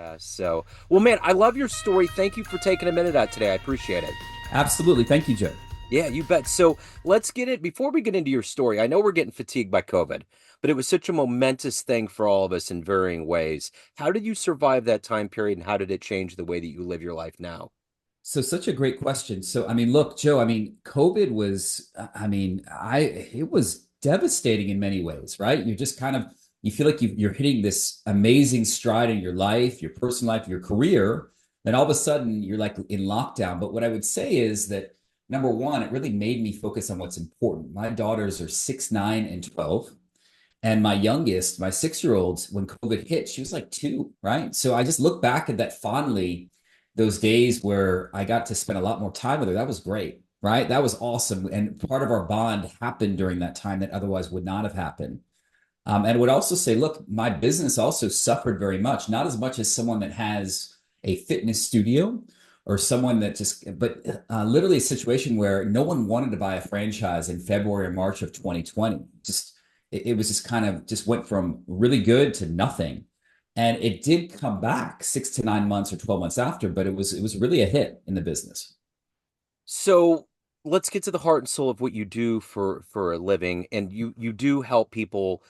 Yeah. So, well, man, I love your story. Thank you for taking a minute out today. I appreciate it. Absolutely. Thank you, Joe. Yeah, you bet. So let's get it before we get into your story. I know we're getting fatigued by COVID, but it was such a momentous thing for all of us in varying ways. How did you survive that time period and how did it change the way that you live your life now? So such a great question. So, look, Joe, COVID was, it was devastating in many ways, right? You're just kind of, you feel like you're hitting this amazing stride in your life, your personal life, your career. Then all of a sudden you're like in lockdown. But what I would say is that number one, it really made me focus on what's important. My daughters are 6, 9, and 12. And my youngest, my 6-year-old, when COVID hit, she was like 2, right? So I just look back at that fondly, those days where I got to spend a lot more time with her. That was great, right? That was awesome. And part of our bond happened during that time that otherwise would not have happened. And I would also say, look, my business also suffered very much, not as much as someone that has a fitness studio or someone that just, but literally a situation where no one wanted to buy a franchise in February or March of 2020. Just, it was just kind of just went from really good to nothing. And it did come back 6 to 9 months or 12 months after, but it was really a hit in the business. So let's get to the heart and soul of what you do for a living. And you do help people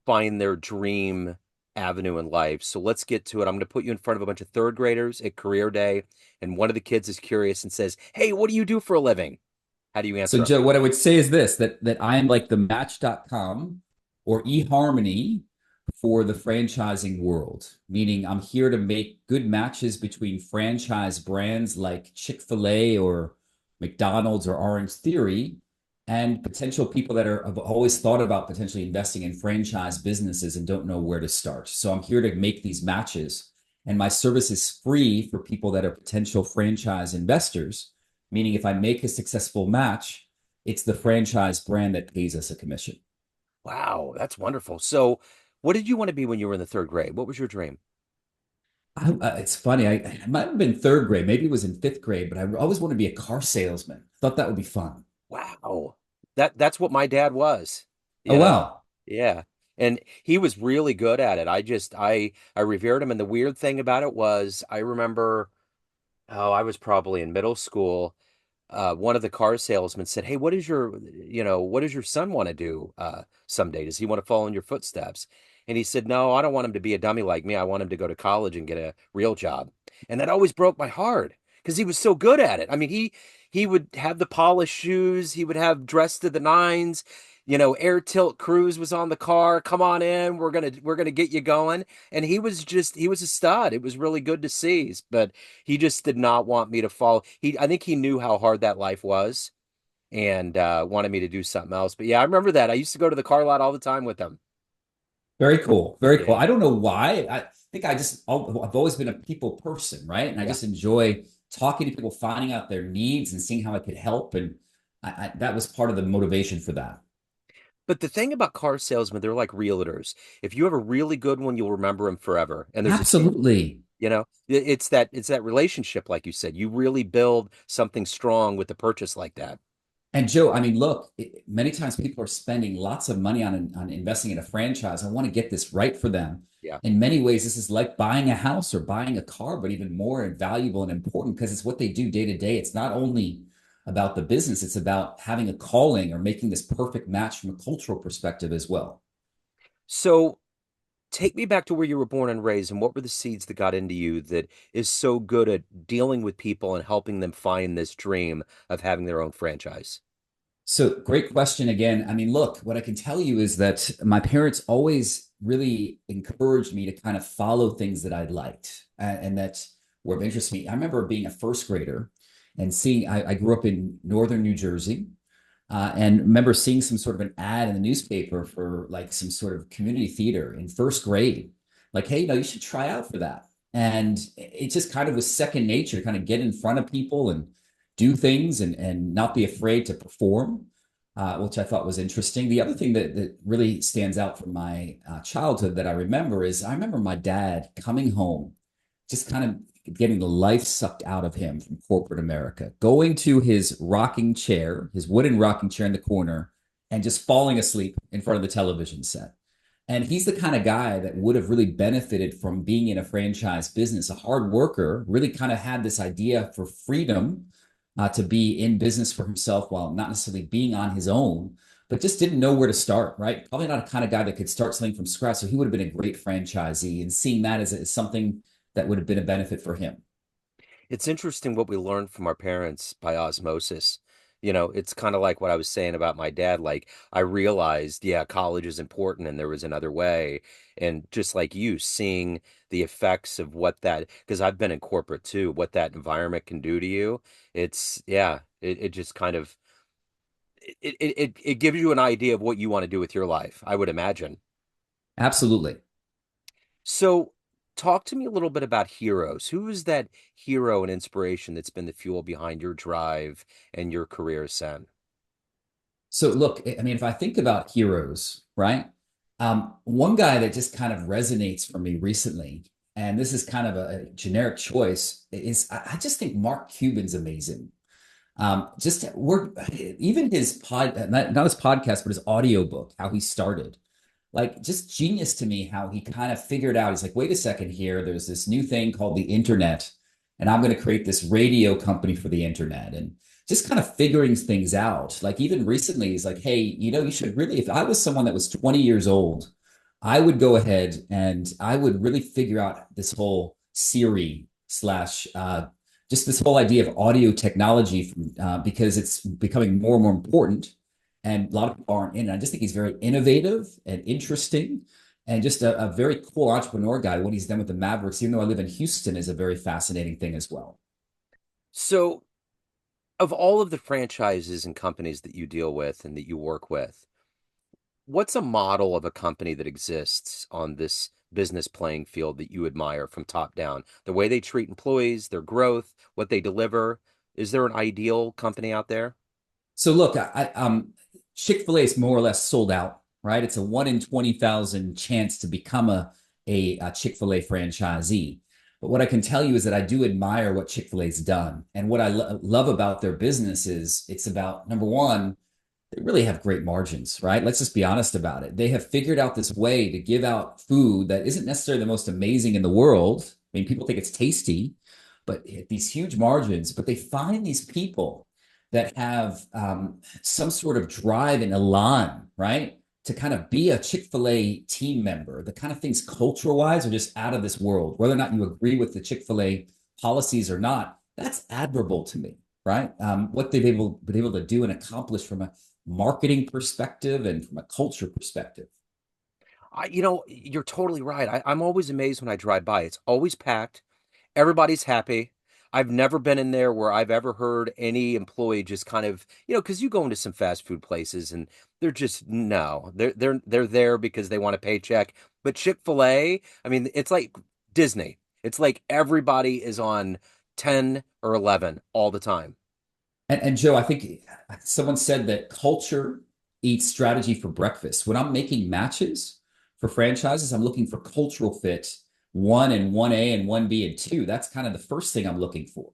find their dream avenue in life. So let's get to it. I'm going to put you in front of a bunch of third graders at career day, and one of the kids is curious and says, "Hey, what do you do for a living?" How do you So, answer him? Joe, what I would say is this that I am like the Match.com or eHarmony for the franchising world, meaning I'm here to make good matches between franchise brands like Chick-fil-A or McDonald's or Orange Theory and potential people that have always thought about potentially investing in franchise businesses and don't know where to start. So I'm here to make these matches. And my service is free for people that are potential franchise investors, meaning if I make a successful match, it's the franchise brand that pays us a commission. Wow, that's wonderful. So, what did you want to be when you were in the third grade? What was your dream? It's funny. I might have been third grade, maybe it was in fifth grade, but I always wanted to be a car salesman. Thought that would be fun. Wow. That's what my dad was, Oh, you know? wow. Yeah. And he was really good at it. I revered him. And the weird thing about it was I remember, oh, I was probably in middle school. One of the car salesmen said, "Hey, what does your son want to do someday? Does he want to follow in your footsteps?" And he said, "No, I don't want him to be a dummy like me. I want him to go to college and get a real job." And that always broke my heart because he was so good at it. I mean, he would have the polished shoes, he would have dressed to the nines. Air tilt cruise was on the car. Come on in, we're gonna get you going. And he was a stud. It was really good to see. But he just did not want me to follow. I think he knew how hard that life was and wanted me to do something else. But yeah, I remember that. I used to go to the car lot all the time with him. Very cool. Very cool. Yeah. I don't know why. I think I've always been a people person, right? And I Yeah. just enjoy talking to people, finding out their needs and seeing how I could help. And that was part of the motivation for that. But the thing about car salesmen, they're like realtors. If you have a really good one, you'll remember him forever. And there's a Absolutely. it's that relationship, like you said. You really build something strong with the purchase like that. And Joe, look, many times people are spending lots of money on investing in a franchise. I want to get this right for them. Yeah. In many ways, this is like buying a house or buying a car, but even more valuable and important because it's what they do day to day. It's not only about the business, it's about having a calling or making this perfect match from a cultural perspective as well. So take me back to where you were born and raised, and what were the seeds that got into you that is so good at dealing with people and helping them find this dream of having their own franchise? So, great question again. Look, what I can tell you is that my parents always really encouraged me to kind of follow things that I liked and that were of interest to me. I remember being a first grader and seeing, I grew up in northern New Jersey, and remember seeing some sort of an ad in the newspaper for like some sort of community theater in first grade. Like, hey, you should try out for that. And it just kind of was second nature to kind of get in front of people and do things and not be afraid to perform, which I thought was interesting. The other thing that really stands out from my childhood that I remember is I remember my dad coming home, just kind of getting the life sucked out of him from corporate America, going to his rocking chair, his wooden rocking chair in the corner, and just falling asleep in front of the television set. And he's the kind of guy that would have really benefited from being in a franchise business, a hard worker, really kind of had this idea for freedom to be in business for himself while not necessarily being on his own, but just didn't know where to start, right? Probably not a kind of guy that could start something from scratch. So he would have been a great franchisee and seeing that as something that would have been a benefit for him. It's interesting what we learn from our parents by osmosis. It's kind of like what I was saying about my dad. Like, I realized, yeah, college is important and there was another way. And just like you, seeing the effects of what that, because I've been in corporate too, what that environment can do to you. Yeah, it just kind of, it gives you an idea of what you want to do with your life, I would imagine. Absolutely. So, talk to me a little bit about heroes. Who is that hero and inspiration that's been the fuel behind your drive and your career, Sen? So look, I mean, if I think about heroes, right? One guy that just kind of resonates for me recently, and this is kind of a generic choice, is I just think Mark Cuban's amazing. Just we're even his not his podcast, but his audiobook, how he started. Like just genius to me how he kind of figured out. He's like, wait a second here. There's this new thing called the internet, and I'm going to create this radio company for the internet. And just kind of figuring things out. Like even recently, he's like, hey, you should really, if I was someone that was 20 years old, I would go ahead and I would really figure out this whole Siri slash just this whole idea of audio technology because it's becoming more and more important and a lot of people aren't in it. I just think he's very innovative and interesting and just a very cool entrepreneur guy. What he's done with the Mavericks, even though I live in Houston, is a very fascinating thing as well. So, of all of the franchises and companies that you deal with and that you work with, what's a model of a company that exists on this business playing field that you admire from top down? The way they treat employees, their growth, what they deliver. Is there an ideal company out there? So look, Chick-fil-A is more or less sold out, right? It's a 1 in 20,000 chance to become a Chick-fil-A franchisee. But what I can tell you is that I do admire what Chick-fil-A's done. And what I love about their business is it's about number one, they really have great margins, right? Let's just be honest about it. They have figured out this way to give out food that isn't necessarily the most amazing in the world. I mean, people think it's tasty, but these huge margins, but they find these people that have some sort of drive and elan, right? To kind of be a Chick-fil-A team member. The kind of things cultural wise are just out of this world. Whether or not you agree with the Chick-fil-A policies or not, that's admirable to me, right? What been able to do and accomplish from a marketing perspective and from a culture perspective. You're totally right. I'm always amazed when I drive by. It's always packed. Everybody's happy. I've never been in there where I've ever heard any employee just kind of, because you go into some fast food places and they're just no, they're there because they want a paycheck. But Chick-fil-A, I mean, it's like Disney. It's like everybody is on 10 or 11 all the time. And Joe, I think someone said that culture eats strategy for breakfast. When I'm making matches for franchises, I'm looking for cultural fit, one and 1A and 1B and two. That's kind of the first thing I'm looking for.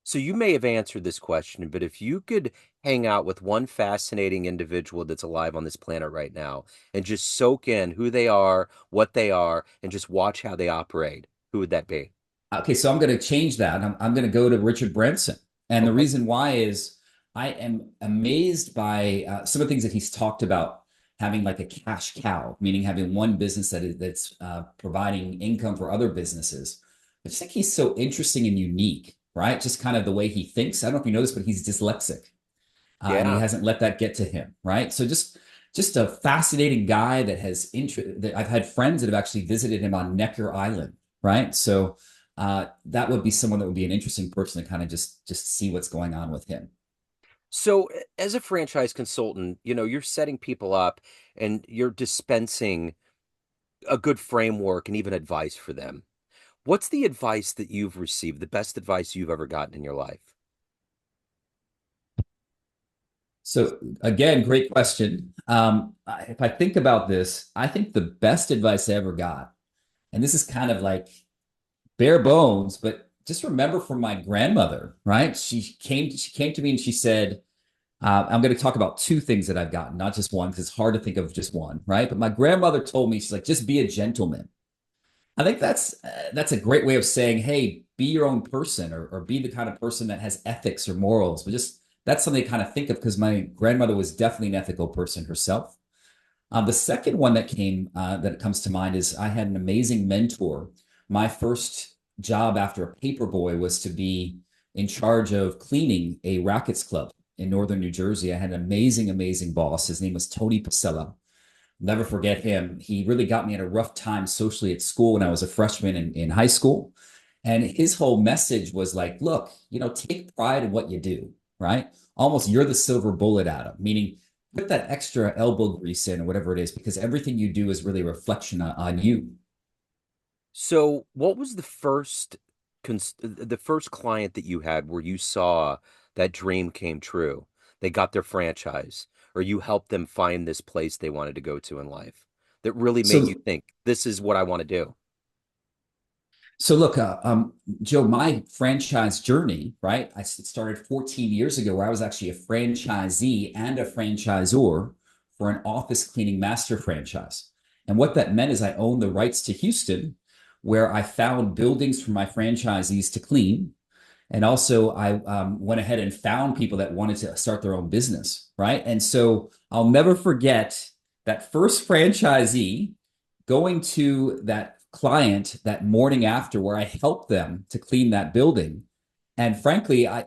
So you may have answered this question, but if you could hang out with one fascinating individual that's alive on this planet right now and just soak in who they are, what they are, and just watch how they operate, who would that be? Okay, so I'm going to change that. I'm going to go to Richard Branson. And the Okay. reason why is I am amazed by some of the things that he's talked about having like a cash cow, meaning having one business that's providing income for other businesses. I just think he's so interesting and unique, right? Just kind of the way he thinks. I don't know if you know this, but he's dyslexic and he Yeah. hasn't let that get to him, right? So just a fascinating guy that has interest. That I've had friends that have actually visited him on Necker Island, right? So that would be someone that would be an interesting person to kind of just see what's going on with him. So as a franchise consultant, you're setting people up and you're dispensing a good framework and even advice for them. What's the advice that you've received, the best advice you've ever gotten in your life? So again, great question. If I think about this, I think the best advice I ever got, and this is kind of like bare bones, but just remember from my grandmother, right? She came to me and she said, I'm going to talk about two things that I've gotten, not just one, because it's hard to think of just one, right? But my grandmother told me, she's like, just be a gentleman. I think that's a great way of saying, hey, be your own person, or be the kind of person that has ethics or morals. But just that's something to kind of think of because my grandmother was definitely an ethical person herself. The second one that comes to mind is I had an amazing mentor. My first job after a paper boy was to be in charge of cleaning a rackets club in northern New Jersey. I had an amazing, amazing boss. His name was Tony Pasella. Never forget him. He really got me at a rough time socially at school when I was a freshman in high school. And his whole message was like, look, take pride in what you do, right? Almost you're the silver bullet, Adam, meaning put that extra elbow grease in or whatever it is, because everything you do is really a reflection on you. So, what was the first client that you had where you saw that dream came true? They got their franchise, or you helped them find this place they wanted to go to in life that really made you So think, this is what I want to do. So look, Joe, my franchise journey, right? I started 14 years ago where I was actually a franchisee and a franchisor for an office cleaning master franchise. And what that meant is I owned the rights to Houston, where I found buildings for my franchisees to clean. And also, I went ahead and found people that wanted to start their own business, right? And so I'll never forget that first franchisee going to that client that morning after where I helped them to clean that building. And frankly, I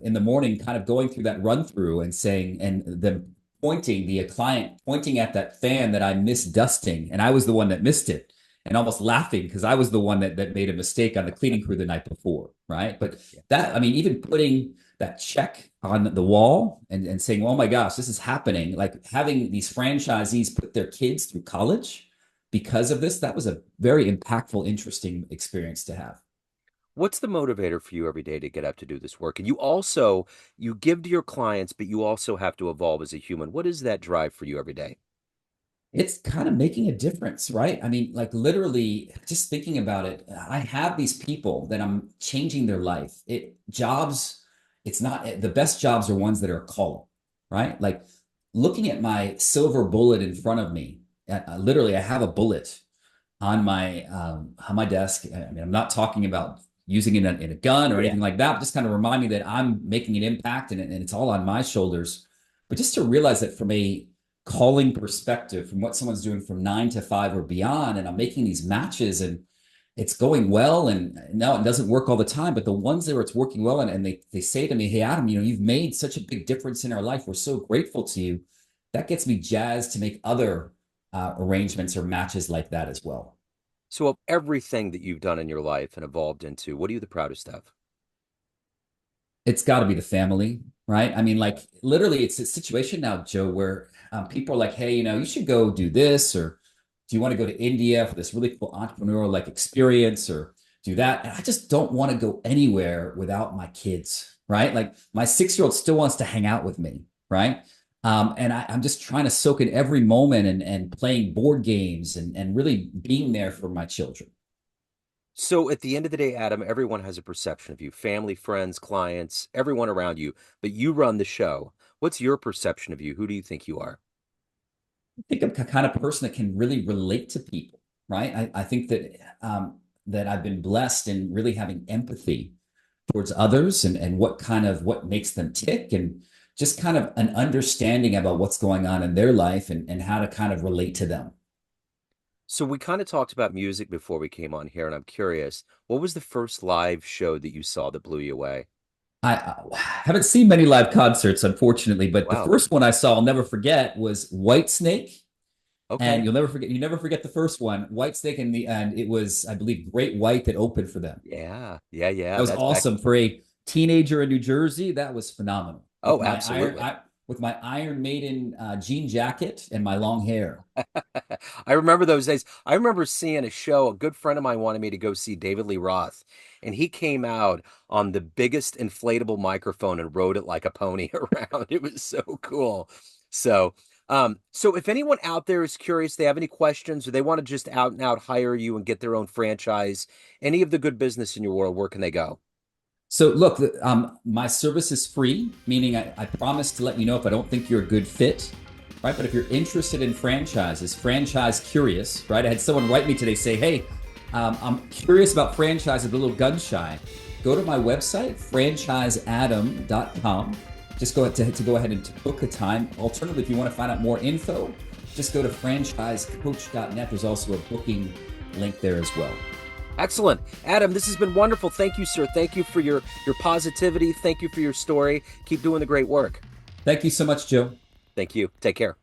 in the morning kind of going through that run through and saying, and the client pointing at that fan that I missed dusting, and I was the one that missed it, and almost laughing because I was the one that made a mistake on the cleaning crew the night before, right? But Yeah. that, I mean, even putting that check on the wall and saying, oh my gosh, this is happening, like having these franchisees put their kids through college because of this, that was a very impactful, interesting experience to have. What's the motivator for you every day to get up to do this work? And you give to your clients, but you also have to evolve as a human. What is that drive for you every day? It's kind of making a difference, right? I mean, like literally just thinking about it, I have these people that I'm changing their life. It's not the best jobs are ones that are a call, right? Like looking at my silver bullet in front of me, literally, I have a bullet on my desk. I mean, I'm not talking about using it in a gun or Yeah. anything like that, but just kind of remind me that I'm making an impact and it's all on my shoulders. But just to realize that from a calling perspective, from what someone's doing from 9 to 5 or beyond, and I'm making these matches and it's going well. And no, it doesn't work all the time, but the ones that where it's working well, and they say to me, hey, Adam, you've made such a big difference in our life. We're so grateful to you. That gets me jazzed to make other arrangements or matches like that as well. So, of everything that you've done in your life and evolved into, what are you the proudest of? It's got to be the family, right? I mean, like literally, it's a situation now, Joe, where people are like, "Hey, you should go do this, or do you want to go to India for this really cool entrepreneurial like experience, or do that?" And I just don't want to go anywhere without my kids, right? Like my 6-year-old still wants to hang out with me, right? And I'm just trying to soak in every moment and playing board games and really being there for my children. So, at the end of the day, Adam, everyone has a perception of you, family, friends, clients, everyone around you, but you run the show. What's your perception of you? Who do you think you are? I think I'm the kind of person that can really relate to people, right? I think that I've been blessed in really having empathy towards others and what makes them tick and just kind of an understanding about what's going on in their life and how to kind of relate to them. So, we kind of talked about music before we came on here, and I'm curious, what was the first live show that you saw that blew you away? I haven't seen many live concerts, unfortunately, but the Wow. first one I saw, I'll never forget, was Whitesnake. And Okay. you never forget the first one, Whitesnake, and it was, I believe, Great White that opened for them. Yeah. Yeah. Yeah. That was That's back. awesome for a teenager in New Jersey. That was phenomenal Oh, absolutely. with my Iron Maiden jean jacket and my long hair. I remember those days. I remember seeing a show. A good friend of mine wanted me to go see David Lee Roth, and he came out on the biggest inflatable microphone and rode it like a pony around. It was so cool. So if anyone out there is curious, they have any questions, or they want to just out and out hire you and get their own franchise, any of the good business in your world, where can they go? So look, my service is free, meaning I promise to let you know if I don't think you're a good fit, right? But if you're interested in franchises, franchise curious, right? I had someone write me today say, "Hey, I'm curious about franchises, but a little gun shy." Go to my website, franchiseadam.com. Just to go ahead and to book a time. Alternatively, if you want to find out more info, just go to franchisecoach.net. There's also a booking link there as well. Excellent. Adam, this has been wonderful. Thank you, sir. Thank you for your positivity. Thank you for your story. Keep doing the great work. Thank you so much, Joe. Thank you. Take care.